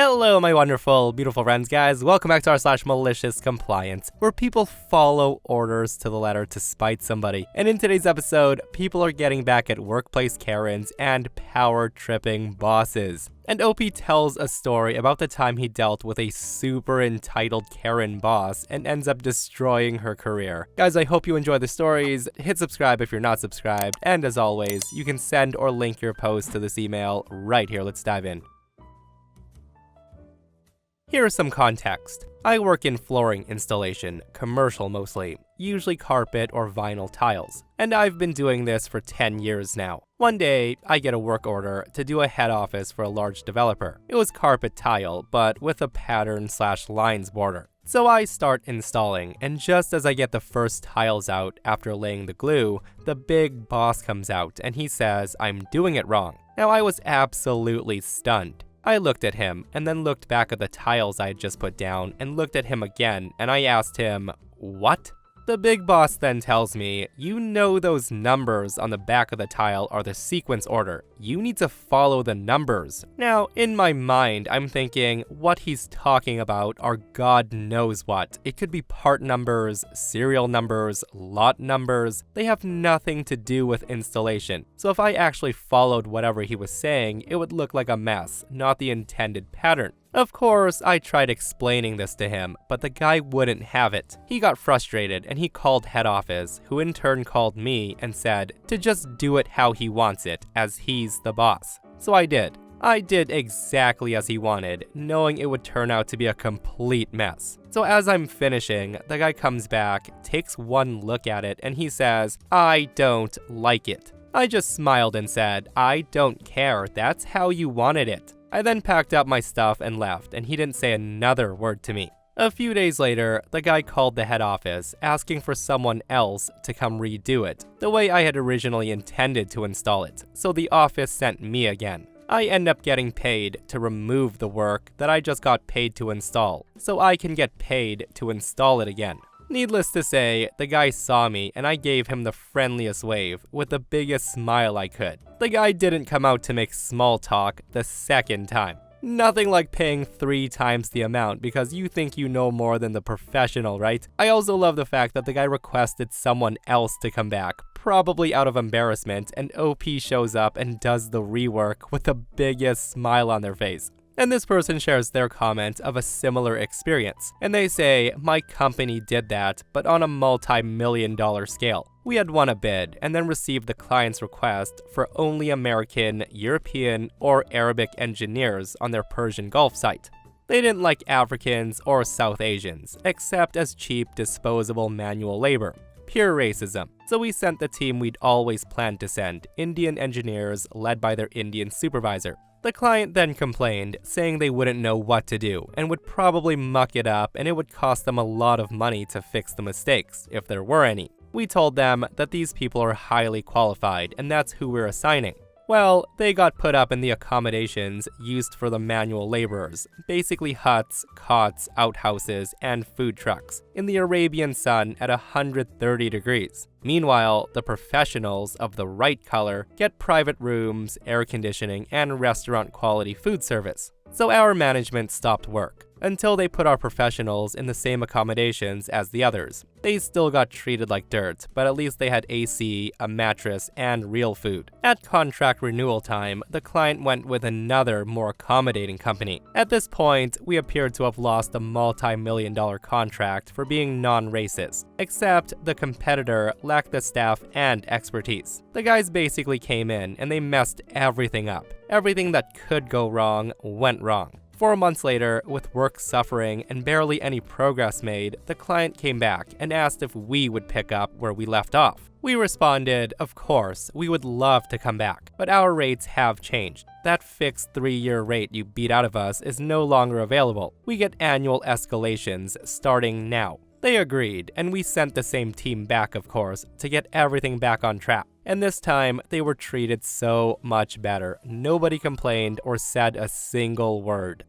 Hello, my wonderful, beautiful friends, guys. Welcome back to our /MaliciousCompliance, where people follow orders to the letter to spite somebody. And in today's episode, people are getting back at workplace Karens and power-tripping bosses. And OP tells a story about the time he dealt with a super entitled Karen boss and ends up destroying her career. Guys, I hope you enjoy the stories. Hit subscribe if you're not subscribed. And as always, you can send or link your post to this email right here. Let's dive in. Here's some context. I work in flooring installation, commercial mostly, usually carpet or vinyl tiles, and I've been doing this for 10 years now. One day, I get a work order to do a head office for a large developer. It was carpet tile, but with a pattern/lines border. So I start installing, and just as I get the first tiles out after laying the glue, the big boss comes out and he says I'm doing it wrong. Now I was absolutely stunned. I looked at him, and then looked back at the tiles I had just put down, and looked at him again, and I asked him, "What?" The big boss then tells me, "You know those numbers on the back of the tile are the sequence order. You need to follow the numbers." Now, in my mind, I'm thinking what he's talking about are God knows what. It could be part numbers, serial numbers, lot numbers. They have nothing to do with installation. So if I actually followed whatever he was saying, it would look like a mess, not the intended pattern. Of course, I tried explaining this to him, but the guy wouldn't have it. He got frustrated and he called head office, who in turn called me and said to just do it how he wants it, as he's the boss. So I did. I did exactly as he wanted, knowing it would turn out to be a complete mess. So as I'm finishing, the guy comes back, takes one look at it, and he says, "I don't like it." I just smiled and said, "I don't care, that's how you wanted it." I then packed up my stuff and left, and he didn't say another word to me. A few days later, the guy called the head office, asking for someone else to come redo it, the way I had originally intended to install it, so the office sent me again. I end up getting paid to remove the work that I just got paid to install, so I can get paid to install it again. Needless to say, the guy saw me and I gave him the friendliest wave with the biggest smile I could. The guy didn't come out to make small talk the second time. Nothing like paying 3 times the amount because you think you know more than the professional, right? I also love the fact that the guy requested someone else to come back, probably out of embarrassment, and OP shows up and does the rework with the biggest smile on their face. And this person shares their comment of a similar experience. And they say, "My company did that, but on a multi-million-dollar scale. We had won a bid and then received the client's request for only American, European, or Arabic engineers on their Persian Gulf site. They didn't like Africans or South Asians, except as cheap, disposable manual labor. Pure racism. So we sent the team we'd always planned to send, Indian engineers led by their Indian supervisor. The client then complained, saying they wouldn't know what to do and would probably muck it up and it would cost them a lot of money to fix the mistakes, if there were any. We told them that these people are highly qualified and that's who we're assigning. Well, they got put up in the accommodations used for the manual laborers, basically huts, cots, outhouses, and food trucks, in the Arabian sun at 130 degrees. Meanwhile, the professionals of the right color get private rooms, air conditioning, and restaurant-quality food service. So our management stopped work, until they put our professionals in the same accommodations as the others. They still got treated like dirt, but at least they had AC, a mattress, and real food. At contract renewal time, the client went with another, more accommodating company. At this point, we appeared to have lost a multi-million-dollar contract for being non-racist, except the competitor lacked the staff and expertise. The guys basically came in and they messed everything up. Everything that could go wrong went wrong. 4 months later, with work suffering and barely any progress made, the client came back and asked if we would pick up where we left off. We responded, of course, we would love to come back, but our rates have changed. That fixed 3-year rate you beat out of us is no longer available. We get annual escalations starting now. They agreed, and we sent the same team back, of course, to get everything back on track. And this time, they were treated so much better. Nobody complained or said a single word.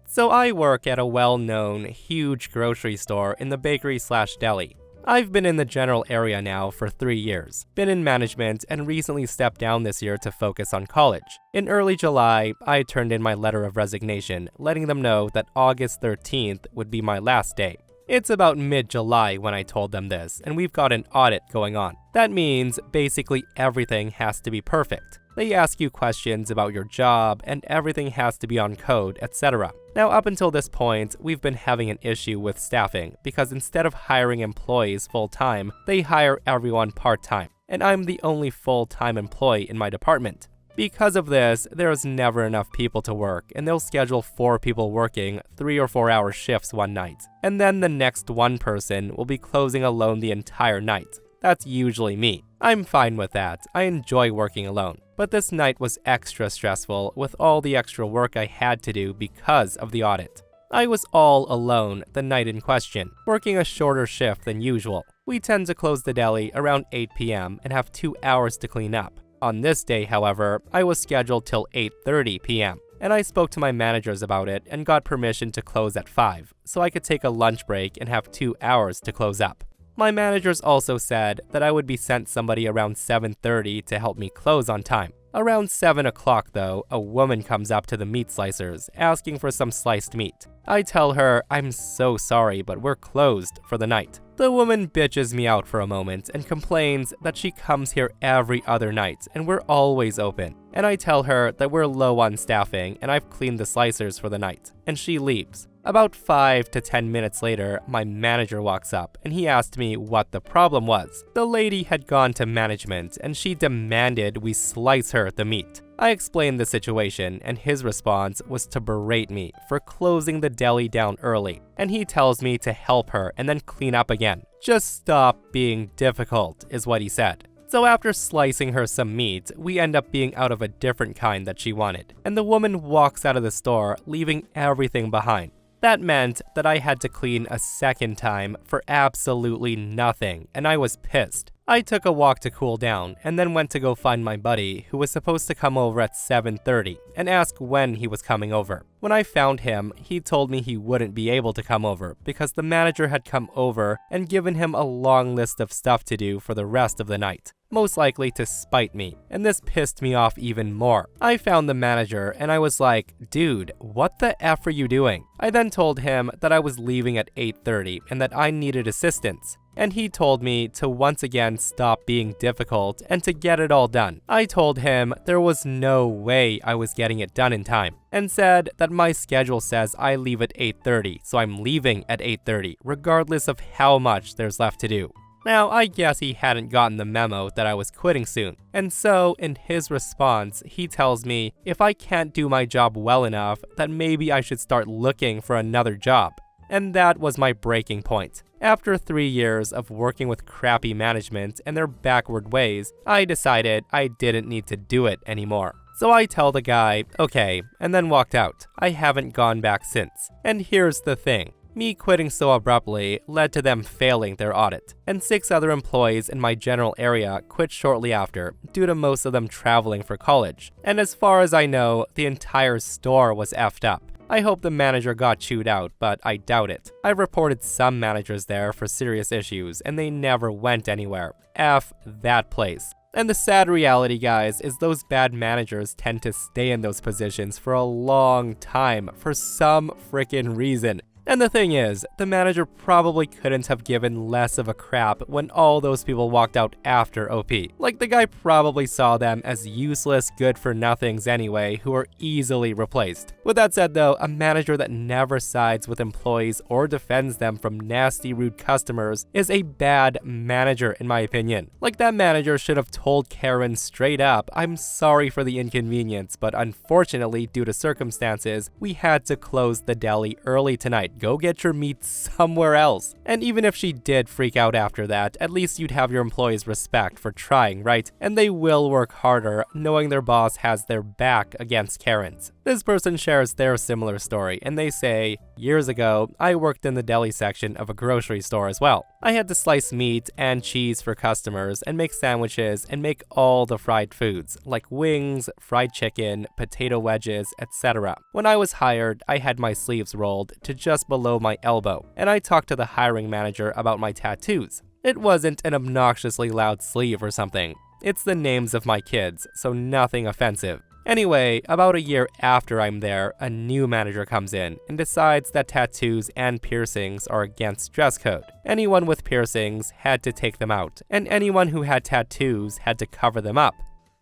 So I work at a well-known, huge grocery store in the bakery/deli. I've been in the general area now for 3 years, been in management, and recently stepped down this year to focus on college. In early July, I turned in my letter of resignation, letting them know that August 13th would be my last day. It's about mid-July when I told them this, and we've got an audit going on. That means basically everything has to be perfect. They ask you questions about your job, and everything has to be on code, etc. Now, up until this point, we've been having an issue with staffing, because instead of hiring employees full-time, they hire everyone part-time, and I'm the only full-time employee in my department. Because of this, there's never enough people to work, and they'll schedule 4 people working 3 or 4 hour shifts one night, and then the next one person will be closing alone the entire night. That's usually me. I'm fine with that. I enjoy working alone. But this night was extra stressful with all the extra work I had to do because of the audit. I was all alone the night in question, working a shorter shift than usual. We tend to close the deli around 8 p.m. and have 2 hours to clean up. On this day, however, I was scheduled till 8:30 p.m., and I spoke to my managers about it and got permission to close at 5, so I could take a lunch break and have 2 hours to close up. My managers also said that I would be sent somebody around 7:30 to help me close on time. Around 7 o'clock though, a woman comes up to the meat slicers asking for some sliced meat. I tell her, I'm so sorry, but we're closed for the night. The woman bitches me out for a moment and complains that she comes here every other night and we're always open. And I tell her that we're low on staffing and I've cleaned the slicers for the night, and she leaves. About 5 to 10 minutes later, my manager walks up and he asked me what the problem was. The lady had gone to management and she demanded we slice her the meat. I explained the situation and his response was to berate me for closing the deli down early, and he tells me to help her and then clean up again. Just stop being difficult, is what he said. So after slicing her some meat, we end up being out of a different kind that she wanted, and the woman walks out of the store, leaving everything behind. That meant that I had to clean a second time for absolutely nothing, and I was pissed. I took a walk to cool down, and then went to go find my buddy, who was supposed to come over at 7:30, and ask when he was coming over. When I found him, he told me he wouldn't be able to come over because the manager had come over and given him a long list of stuff to do for the rest of the night, most likely to spite me, and this pissed me off even more. I found the manager and I was like, dude, what the F are you doing? I then told him that I was leaving at 8:30 and that I needed assistance, and he told me to once again stop being difficult and to get it all done. I told him there was no way I was getting it done in time, and said that my schedule says I leave at 8:30, so I'm leaving at 8:30, regardless of how much there's left to do. Now, I guess he hadn't gotten the memo that I was quitting soon, and so in his response, he tells me if I can't do my job well enough, that maybe I should start looking for another job. And that was my breaking point. After 3 years of working with crappy management and their backward ways, I decided I didn't need to do it anymore. So I tell the guy, okay, and then walked out. I haven't gone back since. And here's the thing. Me quitting so abruptly led to them failing their audit, and 6 other employees in my general area quit shortly after, due to most of them traveling for college. And as far as I know, the entire store was effed up. I hope the manager got chewed out, but I doubt it. I've reported some managers there for serious issues, and they never went anywhere. F that place. And the sad reality, guys, is those bad managers tend to stay in those positions for a long time for some frickin' reason. And the thing is, the manager probably couldn't have given less of a crap when all those people walked out after OP. Like, the guy probably saw them as useless good-for-nothings anyway, who are easily replaced. With that said though, a manager that never sides with employees or defends them from nasty, rude customers is a bad manager in my opinion. Like, that manager should have told Karen straight up, I'm sorry for the inconvenience, but unfortunately, due to circumstances, we had to close the deli early tonight. Go get your meat somewhere else. And even if she did freak out after that, at least you'd have your employees' respect for trying, right? And they will work harder knowing their boss has their back against Karen's. This person shares their similar story, and they say, years ago, I worked in the deli section of a grocery store as well. I had to slice meat and cheese for customers and make sandwiches and make all the fried foods, like wings, fried chicken, potato wedges, etc. When I was hired, I had my sleeves rolled to just below my elbow, and I talked to the hiring manager about my tattoos. It wasn't an obnoxiously loud sleeve or something. It's the names of my kids, so nothing offensive. Anyway, about a year after I'm there, a new manager comes in and decides that tattoos and piercings are against dress code. Anyone with piercings had to take them out, and anyone who had tattoos had to cover them up.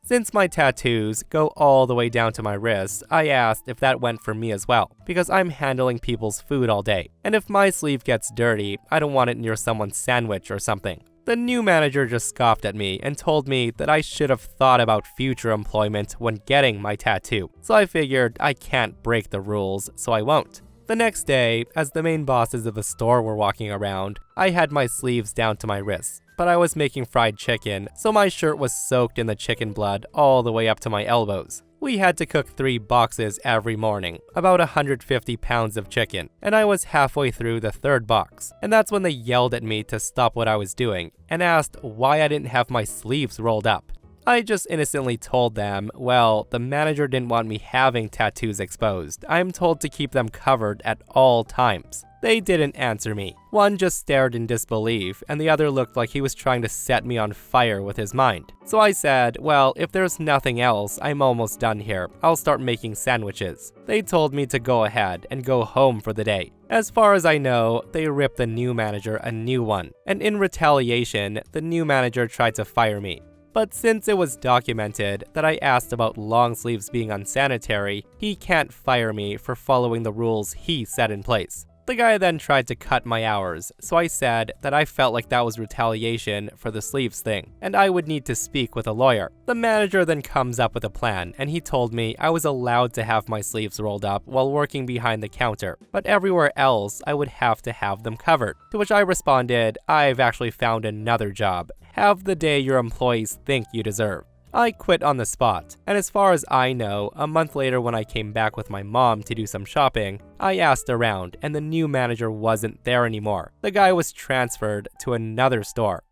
Since my tattoos go all the way down to my wrists, I asked if that went for me as well, because I'm handling people's food all day, and if my sleeve gets dirty, I don't want it near someone's sandwich or something. The new manager just scoffed at me and told me that I should have thought about future employment when getting my tattoo, so I figured I can't break the rules, so I won't. The next day, as the main bosses of the store were walking around, I had my sleeves down to my wrists, but I was making fried chicken, so my shirt was soaked in the chicken blood all the way up to my elbows. We had to cook 3 boxes every morning, about 150 pounds of chicken, and I was halfway through the 3rd box, and that's when they yelled at me to stop what I was doing and asked why I didn't have my sleeves rolled up. I just innocently told them, well, the manager didn't want me having tattoos exposed. I'm told to keep them covered at all times. They didn't answer me. One just stared in disbelief, and the other looked like he was trying to set me on fire with his mind. So I said, well, if there's nothing else, I'm almost done here. I'll start making sandwiches. They told me to go ahead and go home for the day. As far as I know, they ripped the new manager a new one, and in retaliation, the new manager tried to fire me. But since it was documented that I asked about long sleeves being unsanitary, he can't fire me for following the rules he set in place. The guy then tried to cut my hours, so I said that I felt like that was retaliation for the sleeves thing, and I would need to speak with a lawyer. The manager then comes up with a plan, and he told me I was allowed to have my sleeves rolled up while working behind the counter, but everywhere else I would have to have them covered. To which I responded, I've actually found another job. Have the day your employees think you deserve. I quit on the spot, and as far as I know, a month later when I came back with my mom to do some shopping, I asked around and the new manager wasn't there anymore. The guy was transferred to another store.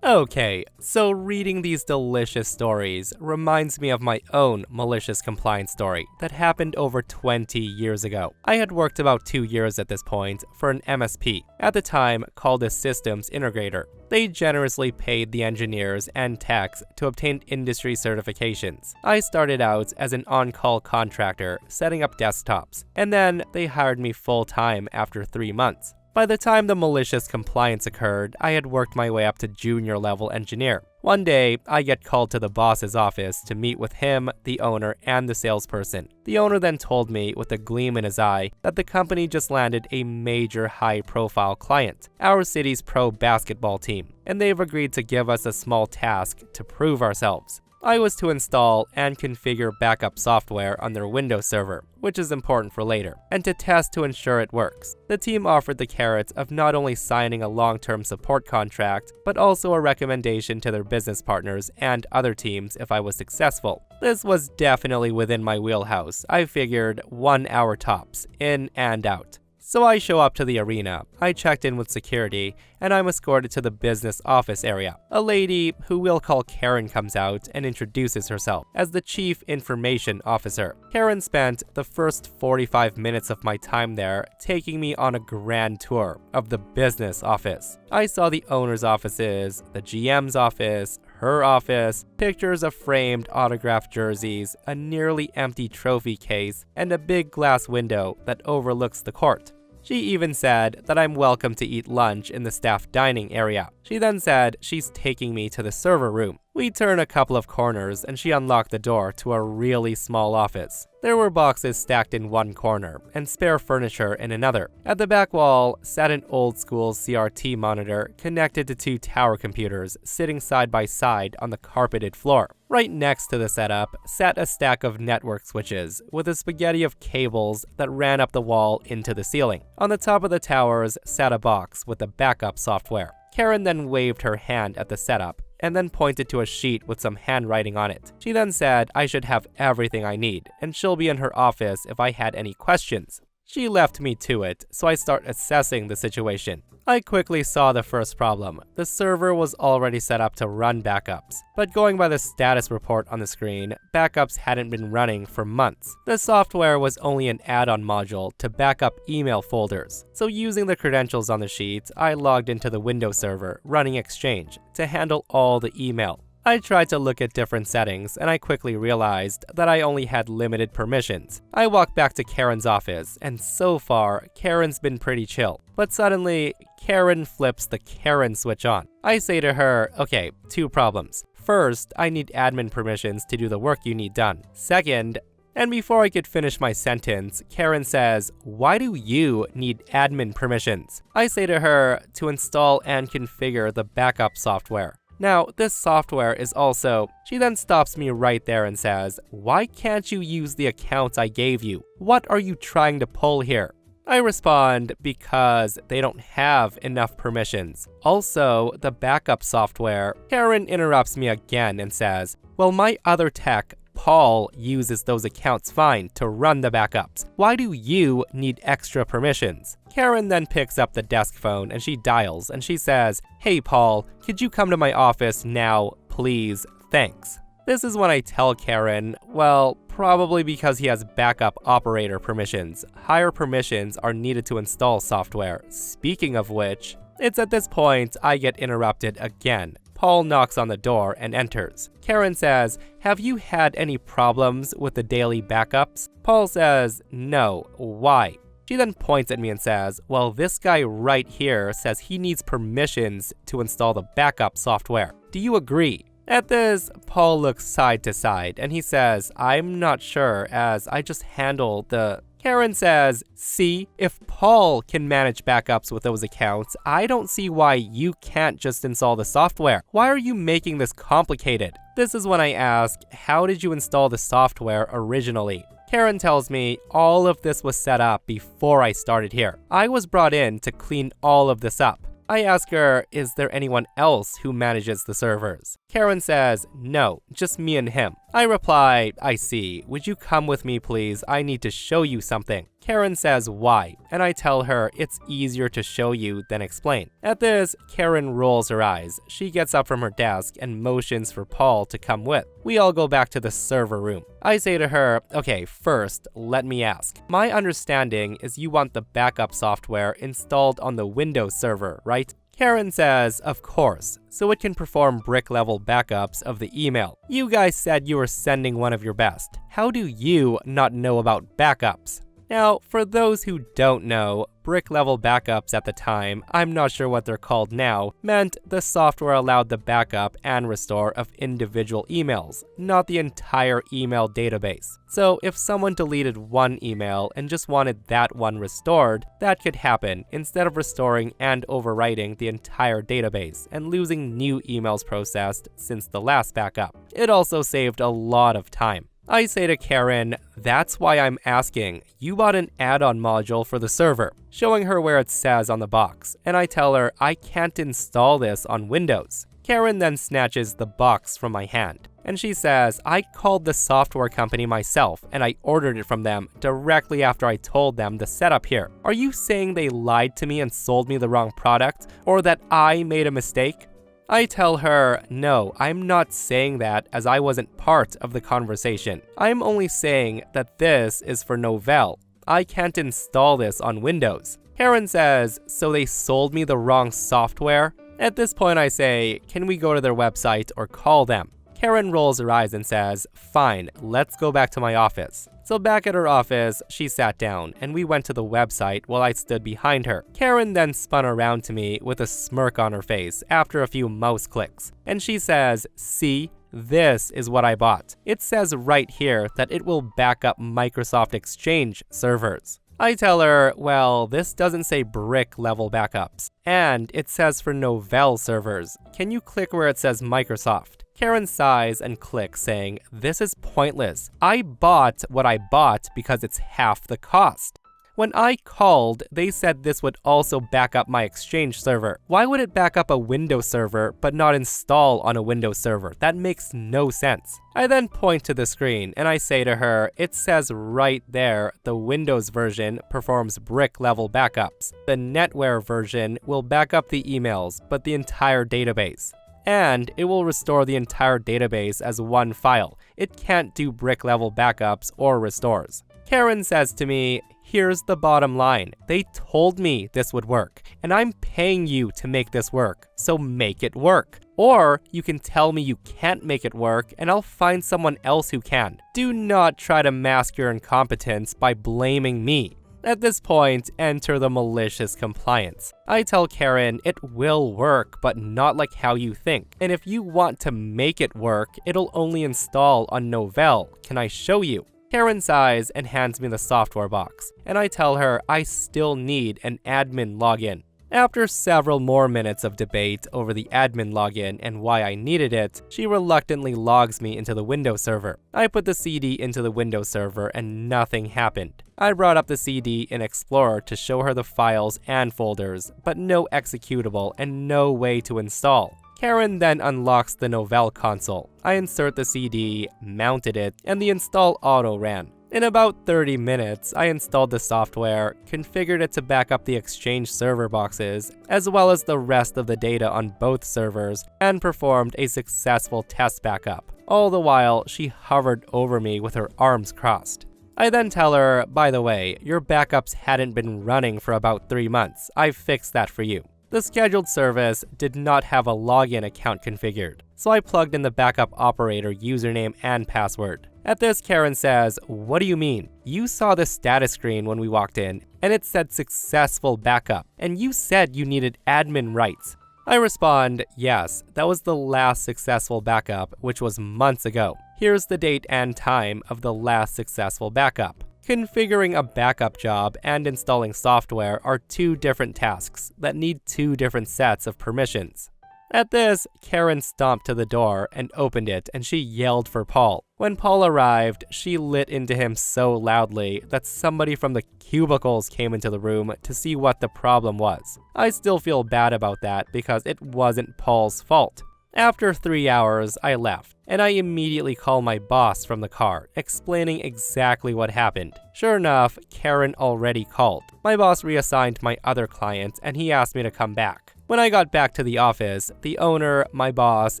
Okay, so reading these delicious stories reminds me of my own malicious compliance story that happened over 20 years ago. I had worked about 2 years at this point for an MSP, at the time called a systems integrator. They generously paid the engineers and techs to obtain industry certifications. I started out as an on-call contractor setting up desktops, and then they hired me full-time after 3 months. By the time the malicious compliance occurred, I had worked my way up to junior level engineer. One day, I get called to the boss's office to meet with him, the owner, and the salesperson. The owner then told me with a gleam in his eye that the company just landed a major high-profile client, our city's pro basketball team, and they've agreed to give us a small task to prove ourselves. I was to install and configure backup software on their Windows server, which is important for later, and to test to ensure it works. The team offered the carrot of not only signing a long-term support contract, but also a recommendation to their business partners and other teams if I was successful. This was definitely within my wheelhouse. I figured 1 hour tops, in and out. So I show up to the arena, I checked in with security, and I'm escorted to the business office area. A lady, who we'll call Karen, comes out and introduces herself as the Chief Information Officer. Karen spent the first 45 minutes of my time there taking me on a grand tour of the business office. I saw the owner's offices, the GM's office, her office, pictures of framed autographed jerseys, a nearly empty trophy case, and a big glass window that overlooks the court. She even said that I'm welcome to eat lunch in the staff dining area. She then said she's taking me to the server room. We turn a couple of corners and she unlocked the door to a really small office. There were boxes stacked in one corner and spare furniture in another. At the back wall sat an old-school CRT monitor connected to 2 tower computers sitting side by side on the carpeted floor. Right next to the setup sat a stack of network switches with a spaghetti of cables that ran up the wall into the ceiling. On the top of the towers sat a box with the backup software. Karen then waved her hand at the setup and then pointed to a sheet with some handwriting on it. She then said I should have everything I need, and she'll be in her office if I had any questions. She left me to it, so I start assessing the situation. I quickly saw the first problem. The server was already set up to run backups, but going by the status report on the screen, backups hadn't been running for months. The software was only an add-on module to back up email folders, so using the credentials on the sheet, I logged into the Windows server running Exchange to handle all the email. I tried to look at different settings, and I quickly realized that I only had limited permissions. I walked back to Karen's office, and so far, Karen's been pretty chill. But suddenly, Karen flips the Karen switch on. I say to her, okay, 2 problems. First, I need admin permissions to do the work you need done. Second, and before I could finish my sentence, Karen says, why do you need admin permissions? I say to her, to install and configure the backup software. Now, this software is also... She then stops me right there and says, why can't you use the account I gave you? What are you trying to pull here? I respond, because they don't have enough permissions. Also, the backup software. Karen interrupts me again and says, well, my other tech, Paul, uses those accounts fine to run the backups. Why do you need extra permissions? Karen then picks up the desk phone and she dials and she says, hey Paul, could you come to my office now, please? Thanks. This is when I tell Karen, well, probably because he has backup operator permissions. Higher permissions are needed to install software. Speaking of which, it's at this point I get interrupted again. Paul knocks on the door and enters. Karen says, have you had any problems with the daily backups? Paul says, no. Why? She then points at me and says, well, this guy right here says he needs permissions to install the backup software. Do you agree? At this, Paul looks side to side and he says, I'm not sure as I just handle the... Karen says, see, if Paul can manage backups with those accounts, I don't see why you can't just install the software. Why are you making this complicated? This is when I ask, how did you install the software originally? Karen tells me all of this was set up before I started here. I was brought in to clean all of this up. I ask her, is there anyone else who manages the servers? Karen says, no, just me and him. I reply, I see. Would you come with me, please? I need to show you something. Karen says, why? And I tell her it's easier to show you than explain. At this, Karen rolls her eyes. She gets up from her desk and motions for Paul to come with. We all go back to the server room. I say to her, okay, first, let me ask. My understanding is you want the backup software installed on the Windows server, right? Karen says, of course, so it can perform brick-level backups of the email. You guys said you were sending one of your best. How do you not know about backups? Now, for those who don't know, brick-level backups at the time, I'm not sure what they're called now, meant the software allowed the backup and restore of individual emails, not the entire email database. So if someone deleted one email and just wanted that one restored, that could happen instead of restoring and overwriting the entire database and losing new emails processed since the last backup. It also saved a lot of time. I say to Karen, that's why I'm asking. You bought an add-on module for the server, showing her where it says on the box, and I tell her I can't install this on Windows. Karen then snatches the box from my hand, and she says, I called the software company myself, and I ordered it from them directly after I told them the setup here. Are you saying they lied to me and sold me the wrong product, or that I made a mistake? I tell her, no, I'm not saying that as I wasn't part of the conversation. I'm only saying that this is for Novell. I can't install this on Windows. Karen says, so they sold me the wrong software? At this point I say, can we go to their website or call them? Karen rolls her eyes and says, fine, let's go back to my office. So back at her office, she sat down, and we went to the website while I stood behind her. Karen then spun around to me with a smirk on her face after a few mouse clicks, and she says, see, this is what I bought. It says right here that it will back up Microsoft Exchange servers. I tell her, well, this doesn't say brick level backups, and it says for Novell servers. Can you click where it says Microsoft? Karen sighs and clicks, saying, this is pointless. I bought what I bought because it's half the cost. When I called, they said this would also back up my Exchange server. Why would it back up a Windows server but not install on a Windows server? That makes no sense. I then point to the screen and I say to her, it says right there, the Windows version performs brick level backups. The NetWare version will back up the emails, but the entire database. And it will restore the entire database as one file. It can't do brick level backups or restores. Karen says to me, here's the bottom line. They told me this would work, and I'm paying you to make this work, so make it work. Or you can tell me you can't make it work, and I'll find someone else who can. Do not try to mask your incompetence by blaming me. At this point, enter the malicious compliance. I tell Karen it will work, but not like how you think. And if you want to make it work, it'll only install on Novell. Can I show you? Karen sighs and hands me the software box, and I tell her I still need an admin login. After several more minutes of debate over the admin login and why I needed it, she reluctantly logs me into the Windows server. I put the CD into the Windows server and nothing happened. I brought up the CD in Explorer to show her the files and folders, but no executable and no way to install. Karen then unlocks the Novell console. I insert the CD, mounted it, and the install auto ran. In about 30 minutes, I installed the software, configured it to back up the Exchange server boxes, as well as the rest of the data on both servers, and performed a successful test backup. All the while, she hovered over me with her arms crossed. I then tell her, by the way, your backups hadn't been running for about 3 months. I've fixed that for you. The scheduled service did not have a login account configured, so I plugged in the backup operator username and password. At this, Karen says, what do you mean? You saw the status screen when we walked in, and it said successful backup, and you said you needed admin rights. I respond, yes, that was the last successful backup, which was months ago. Here's the date and time of the last successful backup. Configuring a backup job and installing software are two different tasks that need two different sets of permissions. At this, Karen stomped to the door and opened it, and she yelled for Paul. When Paul arrived, she lit into him so loudly that somebody from the cubicles came into the room to see what the problem was. I still feel bad about that because it wasn't Paul's fault. After 3 hours, I left, and I immediately called my boss from the car, explaining exactly what happened. Sure enough, Karen already called. My boss reassigned my other client, and he asked me to come back. When I got back to the office, the owner, my boss,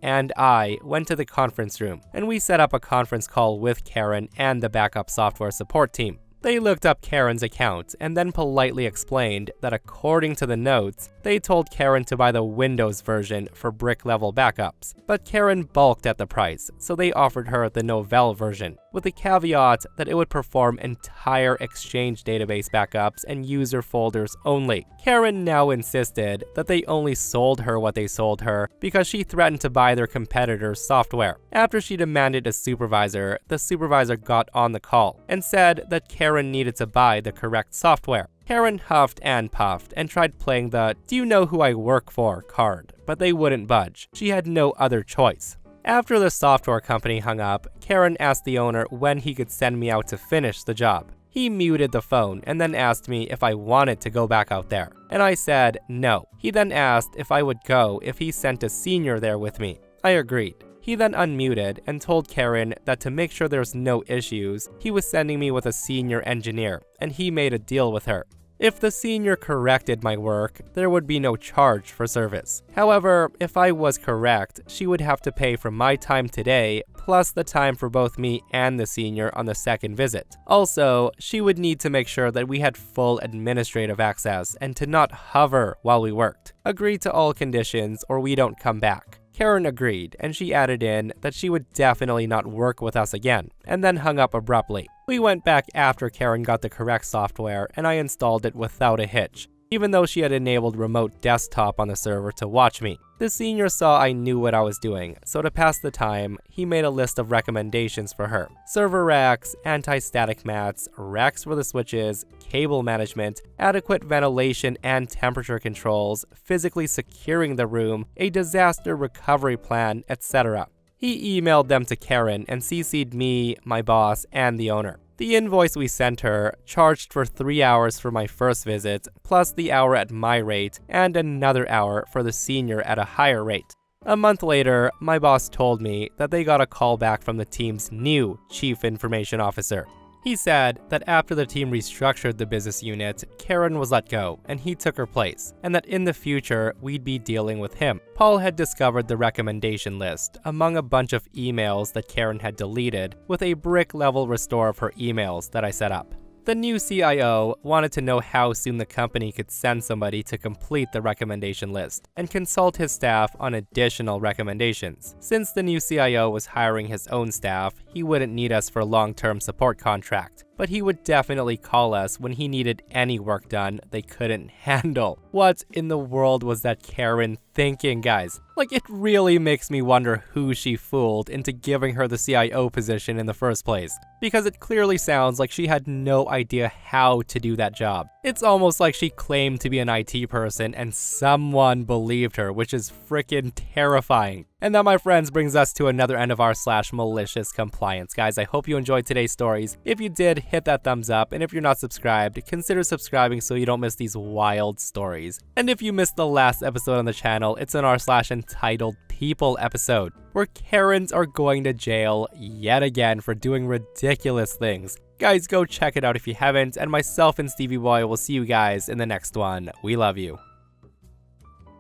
and I went to the conference room, and we set up a conference call with Karen and the backup software support team. They looked up Karen's account and then politely explained that according to the notes, they told Karen to buy the Windows version for brick-level backups, but Karen balked at the price, so they offered her the Novell version, with the caveat that it would perform entire Exchange database backups and user folders only. Karen now insisted that they only sold her what they sold her because she threatened to buy their competitor's software. After she demanded a supervisor, the supervisor got on the call and said that Karen needed to buy the correct software. Karen huffed and puffed and tried playing the "do you know who I work for" card, but they wouldn't budge. She had no other choice. After the software company hung up, Karen asked the owner when he could send me out to finish the job. He muted the phone and then asked me if I wanted to go back out there, and I said no. He then asked if I would go if he sent a senior there with me. I agreed. He then unmuted and told Karen that to make sure there's no issues, he was sending me with a senior engineer, and he made a deal with her. If the senior corrected my work, there would be no charge for service. However, if I was correct, she would have to pay for my time today, plus the time for both me and the senior on the second visit. Also, she would need to make sure that we had full administrative access and to not hover while we worked. Agree to all conditions or we don't come back. Karen agreed, and she added in that she would definitely not work with us again, and then hung up abruptly. We went back after Karen got the correct software, and I installed it without a hitch, even though she had enabled remote desktop on the server to watch me. The senior saw I knew what I was doing, so to pass the time, he made a list of recommendations for her. Server racks, anti-static mats, racks for the switches, cable management, adequate ventilation and temperature controls, physically securing the room, a disaster recovery plan, etc. He emailed them to Karen and CC'd me, my boss, and the owner. The invoice we sent her charged for 3 hours for my first visit, plus the hour at my rate, and another hour for the senior at a higher rate. A month later, my boss told me that they got a call back from the team's new Chief Information Officer. He said that after the team restructured the business unit, Karen was let go, and he took her place, and that in the future, we'd be dealing with him. Paul had discovered the recommendation list among a bunch of emails that Karen had deleted with a brick-level restore of her emails that I set up. The new CIO wanted to know how soon the company could send somebody to complete the recommendation list and consult his staff on additional recommendations. Since the new CIO was hiring his own staff, he wouldn't need us for a long-term support contract, but he would definitely call us when he needed any work done they couldn't handle. What in the world was that Karen thinking, guys? Like, it really makes me wonder who she fooled into giving her the CIO position in the first place, because it clearly sounds like she had no idea how to do that job. It's almost like she claimed to be an IT person and someone believed her, which is freaking terrifying. And that, my friends, brings us to another end of our /malicious compliance. Guys, I hope you enjoyed today's stories. If you did, hit that thumbs up. And if you're not subscribed, consider subscribing so you don't miss these wild stories. And if you missed the last episode on the channel, it's in our /entitled People episode, where Karens are going to jail yet again for doing ridiculous things. Guys, go check it out if you haven't. And myself and Stevie Boy will see you guys in the next one. We love you.